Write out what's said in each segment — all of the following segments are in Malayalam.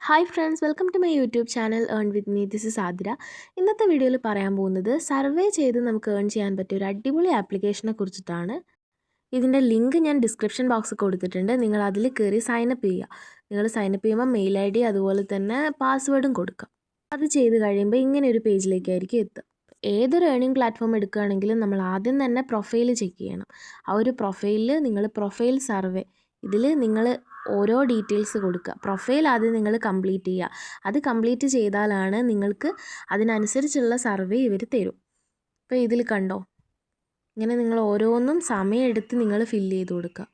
Hi friends, welcome to my YouTube channel earn with me. This is Athira. ഇന്നത്തെ വീഡിയോയിൽ പറയാൻ പോകുന്നത് സർവേ ചെയ്ത് നമുക്ക് ഏൺ ചെയ്യാൻ പറ്റിയ ഒരു അടിപൊളി ആപ്ലിക്കേഷനെ കുറിച്ചിട്ടാണ്. ഇതിൻ്റെ ലിങ്ക് ഞാൻ ഡിസ്ക്രിപ്ഷൻ ബോക്സിൽ കൊടുത്തിട്ടുണ്ട്. നിങ്ങൾ അതിൽ കയറി സൈനപ്പ് ചെയ്യുക. നിങ്ങൾ സൈനപ്പ് ചെയ്യുമ്പോൾ മെയിൽ ID അതുപോലെ തന്നെ പാസ്വേഡും കൊടുക്കുക. അത് ചെയ്ത് കഴിയുമ്പോൾ ഇങ്ങനെ ഒരു പേജിലേക്കായിരിക്കും എത്തുക. ഏതൊരു ഏണിംഗ് പ്ലാറ്റ്ഫോം എടുക്കുകയാണെങ്കിലും നമ്മൾ ആദ്യം തന്നെ പ്രൊഫൈൽ ചെക്ക് ചെയ്യണം. ആ ഒരു പ്രൊഫൈലിൽ നിങ്ങൾ പ്രൊഫൈൽ സർവേ ഇതിൽ നിങ്ങൾ ഓരോ ഡീറ്റെയിൽസ് കൊടുക്കുക. പ്രൊഫൈൽ ആദ്യം നിങ്ങൾ കംപ്ലീറ്റ് ചെയ്യുക. അത് കംപ്ലീറ്റ് ചെയ്താലാണ് നിങ്ങൾക്ക് അതിനനുസരിച്ചുള്ള സർവേ ഇവർ തരും. ഇപ്പോൾ ഇതിൽ കണ്ടോ, ഇങ്ങനെ നിങ്ങൾ ഓരോന്നും സമയമെടുത്ത് നിങ്ങൾ ഫില്ല് ചെയ്ത് കൊടുക്കുക.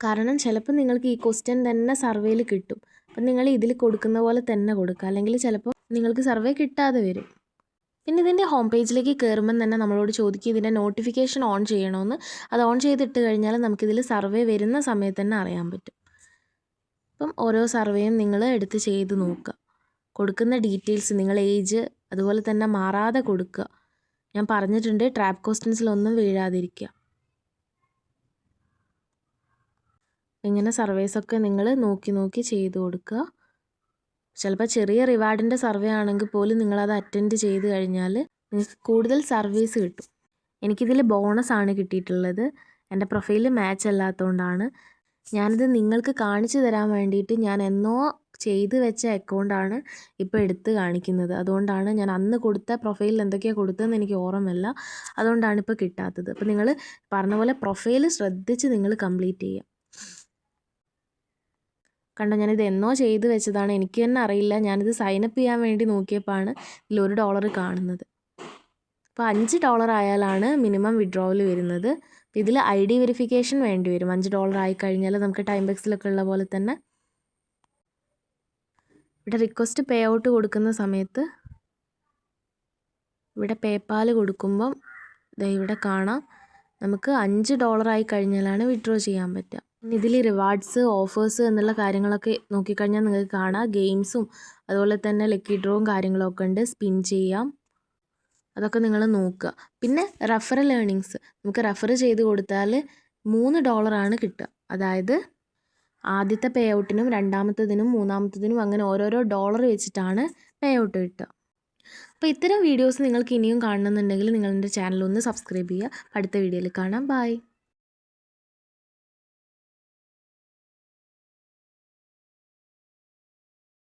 കാരണം ചിലപ്പോൾ നിങ്ങൾക്ക് ഈ ക്വസ്റ്റ്യൻ തന്നെ സർവേയിൽ കിട്ടും. അപ്പം നിങ്ങൾ ഇതിൽ കൊടുക്കുന്ന പോലെ തന്നെ കൊടുക്കുക, അല്ലെങ്കിൽ ചിലപ്പോൾ നിങ്ങൾക്ക് സർവേ കിട്ടാതെ വരും. പിന്നെ ഇതിൻ്റെ ഹോം പേജിലേക്ക് കയറുമ്പം തന്നെ നമ്മളോട് ചോദിക്കുക ഇതിൻ്റെ നോട്ടിഫിക്കേഷൻ ഓൺ ചെയ്യണമെന്ന്. അത് ഓൺ ചെയ്തിട്ട് കഴിഞ്ഞാൽ നമുക്കിതിൽ സർവേ വരുന്ന സമയത്ത് തന്നെ അറിയാൻ പറ്റും. അപ്പം ഓരോ സർവേയും നിങ്ങൾ എടുത്ത് ചെയ്ത് നോക്കുക. കൊടുക്കുന്ന ഡീറ്റെയിൽസ് നിങ്ങൾ ഏജ് അതുപോലെ തന്നെ മാറാതെ കൊടുക്കുക. ഞാൻ പറഞ്ഞിട്ടുണ്ട്, ട്രാപ്പ് ക്വസ്റ്റ്യൻസിലൊന്നും വീഴാതിരിക്കുക. ഇങ്ങനെ സർവേസൊക്കെ നിങ്ങൾ നോക്കി നോക്കി ചെയ്ത് കൊടുക്കുക. ചിലപ്പോൾ ചെറിയ റിവാർഡിൻ്റെ സർവേ ആണെങ്കിൽ പോലും നിങ്ങളത് അറ്റൻഡ് ചെയ്ത് കഴിഞ്ഞാൽ നിങ്ങൾക്ക് കൂടുതൽ സർവീസ് കിട്ടും. എനിക്കിതിൽ ബോണസാണ് കിട്ടിയിട്ടുള്ളത്. എൻ്റെ പ്രൊഫൈൽ മാച്ച് അല്ലാത്തതുകൊണ്ടാണ്. ഞാനിത് നിങ്ങൾക്ക് കാണിച്ചു തരാൻ വേണ്ടിയിട്ട് ഞാൻ എന്നോ ചെയ്ത് വെച്ച അക്കൗണ്ടാണ് ഇപ്പോൾ എടുത്ത് കാണിക്കുന്നത്. അതുകൊണ്ടാണ് ഞാൻ അന്ന് കൊടുത്ത പ്രൊഫൈലിൽ എന്തൊക്കെയാണ് കൊടുത്തതെന്ന് എനിക്ക് ഓർമ്മയില്ല. അതുകൊണ്ടാണ് ഇപ്പോൾ കിട്ടാത്തത്. അപ്പോൾ നിങ്ങൾ പറഞ്ഞ പോലെ പ്രൊഫൈൽ ശ്രദ്ധിച്ച് നിങ്ങൾ കംപ്ലീറ്റ് ചെയ്യുക. കണ്ടോ, ഞാനിത് എന്നോ ചെയ്ത് വെച്ചതാണ്. എനിക്ക് തന്നെ അറിയില്ല. ഞാനിത് സൈനപ്പ് ചെയ്യാൻ വേണ്ടി നോക്കിയപ്പോഴാണ് ഇതിൽ $1 കാണുന്നത്. അപ്പോൾ $5 ആയാലാണ് മിനിമം വിഡ്രോവൽ വരുന്നത്. അപ്പോൾ ഇതിൽ ID വെരിഫിക്കേഷൻ വേണ്ടി വരും. $5 ആയിക്കഴിഞ്ഞാൽ നമുക്ക് ടൈം ബോക്സിലൊക്കെ ഉള്ള പോലെ തന്നെ ഇവിടെ റിക്വസ്റ്റ് പേ ഔട്ട് കൊടുക്കുന്ന സമയത്ത് ഇവിടെ പേപ്പാൽ കൊടുക്കുമ്പം ഇവിടെ കാണാം നമുക്ക് $5 ആയി കഴിഞ്ഞാലാണ് വിഡ്രോ ചെയ്യാൻ പറ്റുക. ഇതിൽ റിവാർഡ്സ്, ഓഫേഴ്സ് എന്നുള്ള കാര്യങ്ങളൊക്കെ നോക്കിക്കഴിഞ്ഞാൽ നിങ്ങൾക്ക് കാണാം. ഗെയിംസും അതുപോലെ തന്നെ ലക്കി ഡ്രോവും കാര്യങ്ങളൊക്കെ ഉണ്ട്. സ്പിൻ ചെയ്യാം, അതൊക്കെ നിങ്ങൾ നോക്കുക. പിന്നെ റെഫറൽ ഏർണിങ്സ് നമുക്ക് റെഫർ ചെയ്ത് കൊടുത്താൽ $3 ആണ് കിട്ടുക. അതായത് ആദ്യത്തെ പേ ഔട്ടിനും രണ്ടാമത്തതിനും മൂന്നാമത്തതിനും അങ്ങനെ ഓരോരോ ഡോളർ വെച്ചിട്ടാണ് പേ ഔട്ട് കിട്ടുക. അപ്പോൾ ഇത്തരം വീഡിയോസ് നിങ്ങൾക്ക് ഇനിയും കാണണമെന്നുണ്ടെങ്കിൽ നിങ്ങൾ എൻ്റെ ചാനൽ ഒന്ന് സബ്സ്ക്രൈബ് ചെയ്യുക. അടുത്ത വീഡിയോയിൽ കാണാം. ബൈ.